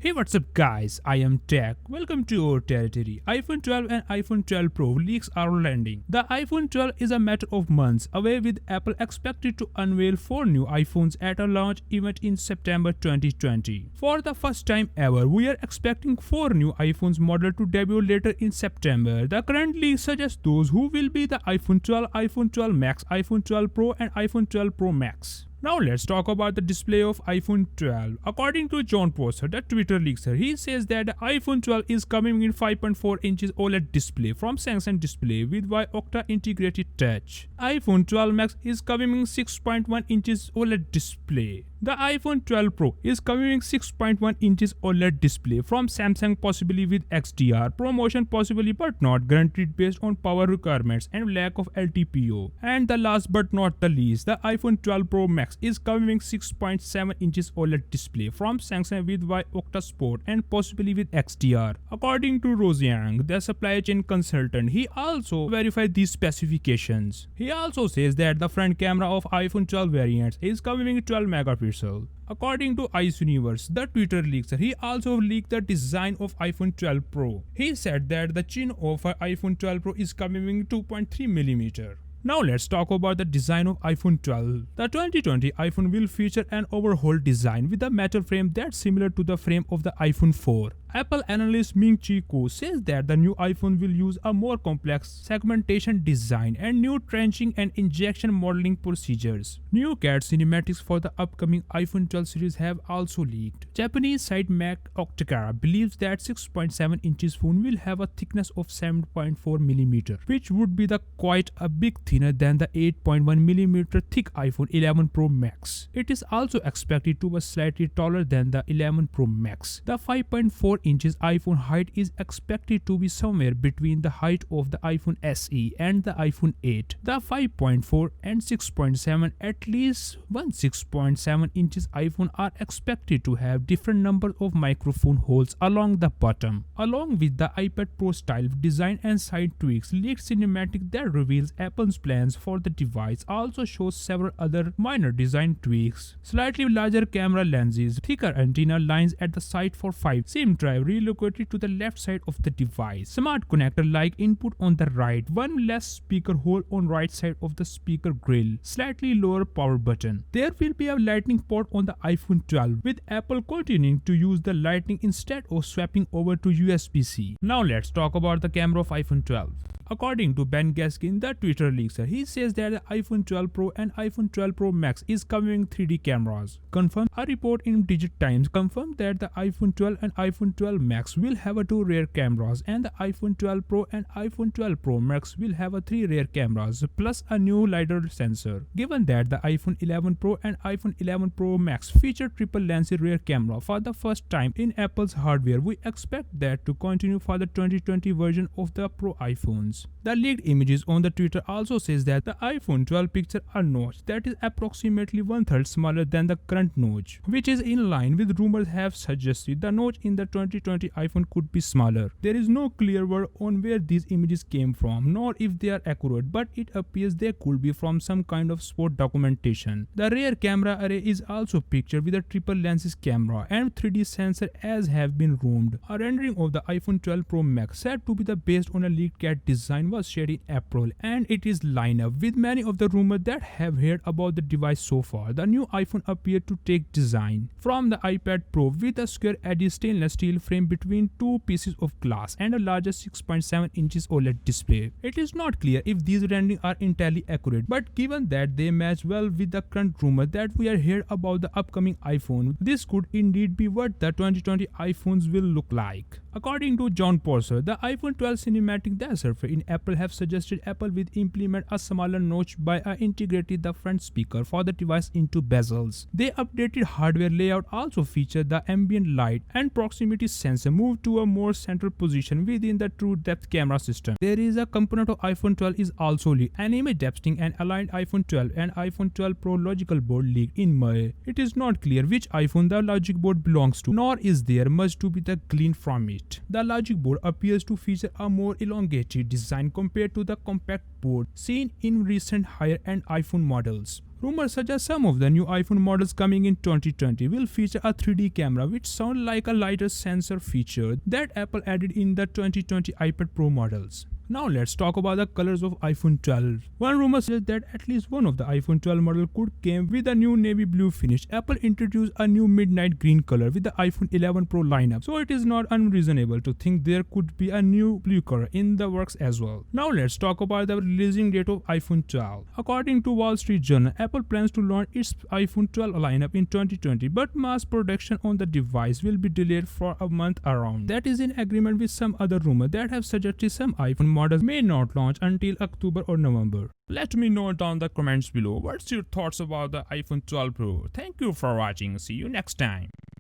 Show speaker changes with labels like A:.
A: Hey, what's up guys, I am Tech. Welcome to our territory. iPhone 12 and iPhone 12 Pro leaks are landing. The iPhone 12 is a matter of months away, with Apple expected to unveil 4 new iPhones at a launch event in September 2020. For the first time ever, we are expecting 4 new iPhones model to debut later in September. The current leak suggests those who will be the iPhone 12, iPhone 12 Max, iPhone 12 Pro and iPhone 12 Pro Max. Now let's talk about the display of iPhone 12. According to John Prosser, the Twitter leaker, he says that the iPhone 12 is coming in 5.4 inches OLED display from Samsung Display with Y-Octa integrated touch. iPhone 12 Max is coming in 6.1 inches OLED display. The iPhone 12 Pro is coming in 6.1 inches OLED display from Samsung, possibly with XDR promotion possibly, but not guaranteed based on power requirements and lack of LTPO. And the last but not the least, the iPhone 12 Pro Max is coming 6.7 inches OLED display from Samsung with Y-Octa Sport and possibly with XDR. According to Rosiang, the supply chain consultant, he also verified these specifications. He also says that the front camera of iPhone 12 variants is coming 12 megapixels. According to Ice Universe, the Twitter leaker, he also leaked the design of iPhone 12 Pro. He said that the chin of iPhone 12 Pro is coming 2.3mm. Now let's talk about the design of iPhone 12. The 2020 iPhone will feature an overhauled design with a metal frame that's similar to the frame of the iPhone 4. Apple analyst Ming-Chi Kuo says that the new iPhone will use a more complex segmentation design and new trenching and injection modeling procedures. New CAD cinematics for the upcoming iPhone 12 series have also leaked. Japanese site Max.Night believes that 6.7 inches phone will have a thickness of 7.4mm, which would be quite a big thinner than the 8.1mm thick iPhone 11 Pro Max. It is also expected to be slightly taller than the 11 Pro Max. The 5.4 inches iPhone height is expected to be somewhere between the height of the iPhone SE and the iPhone 8. The 5.4 and 6.7, at least one 6.7 inches iPhone are expected to have different number of microphone holes along the bottom. Along with the iPad Pro style design and side tweaks, leaked cinematic that reveals Apple's plans for the device also shows several other minor design tweaks. Slightly larger camera lenses, thicker antenna lines at the side for 5 SIM drive relocated to the left side of the device, smart connector like input on the right, one less speaker hole on right side of the speaker grill, slightly lower power button. There will be a lightning port on the iPhone 12, with Apple continuing to use the lightning instead of swapping over to USB-C. Now let's talk about the camera of iPhone 12. According to Ben Geskin, the Twitter leaker, he says that the iPhone 12 Pro and iPhone 12 Pro Max is coming 3D cameras. Confirmed. A report in Digit Times confirmed that the iPhone 12 and iPhone 12 Max will have 2 rear cameras, and the iPhone 12 Pro and iPhone 12 Pro Max will have 3 rear cameras plus a new lidar sensor. Given that the iPhone 11 Pro and iPhone 11 Pro Max feature triple lens rear camera for the first time in Apple's hardware, we expect that to continue for the 2020 version of the Pro iPhones. The leaked images on the Twitter also says that the iPhone 12 pictures a notch that is approximately 1/3 smaller than the current notch, which is in line with rumors have suggested the notch in the 2020 iPhone could be smaller. There is no clear word on where these images came from, nor if they are accurate, but it appears they could be from some kind of sport documentation. The rear camera array is also pictured with a triple lenses camera and 3D sensor as have been rumored. A rendering of the iPhone 12 Pro Max said to be based on a leaked CAD design was shared in April, and it is lined up with many of the rumors that have heard about the device so far. The new iPhone appeared to take design from the iPad Pro with a square-edged stainless steel frame between 2 pieces of glass and a larger 6.7 inches OLED display. It is not clear if these renderings are entirely accurate, but given that they match well with the current rumor that we are heard about the upcoming iPhone, this could indeed be what the 2020 iPhones will look like. According to John Prosser, the iPhone 12 cinematic that surfaced in April have suggested Apple will implement a smaller notch by integrating the front speaker for the device into bezels. The updated hardware layout also featured the ambient light and proximity sensor moved to a more central position within the true depth camera system. There is a component of iPhone 12 is also leaked. An image depicting an aligned iPhone 12 and iPhone 12 Pro logical board leaked in May. It is not clear which iPhone the logic board belongs to, nor is there much to be gleaned from it. The logic board appears to feature a more elongated design compared to the compact board seen in recent higher-end iPhone models. Rumors suggest some of the new iPhone models coming in 2020 will feature a 3D camera, which sounds like a lidar sensor feature that Apple added in the 2020 iPad Pro models. Now let's talk about the colors of iPhone 12. One rumor suggests that at least one of the iPhone 12 model could come with a new navy blue finish. Apple introduced a new midnight green color with the iPhone 11 Pro lineup, so it is not unreasonable to think there could be a new blue color in the works as well. Now let's talk about the releasing date of iPhone 12. According to Wall Street Journal, Apple plans to launch its iPhone 12 lineup in 2020, but mass production on the device will be delayed for a month around. That is in agreement with some other rumors that have suggested some iPhone models may not launch until October or November. Let me know down the comments below what's your thoughts about the iPhone 12 Pro. Thank you for watching. See you next time.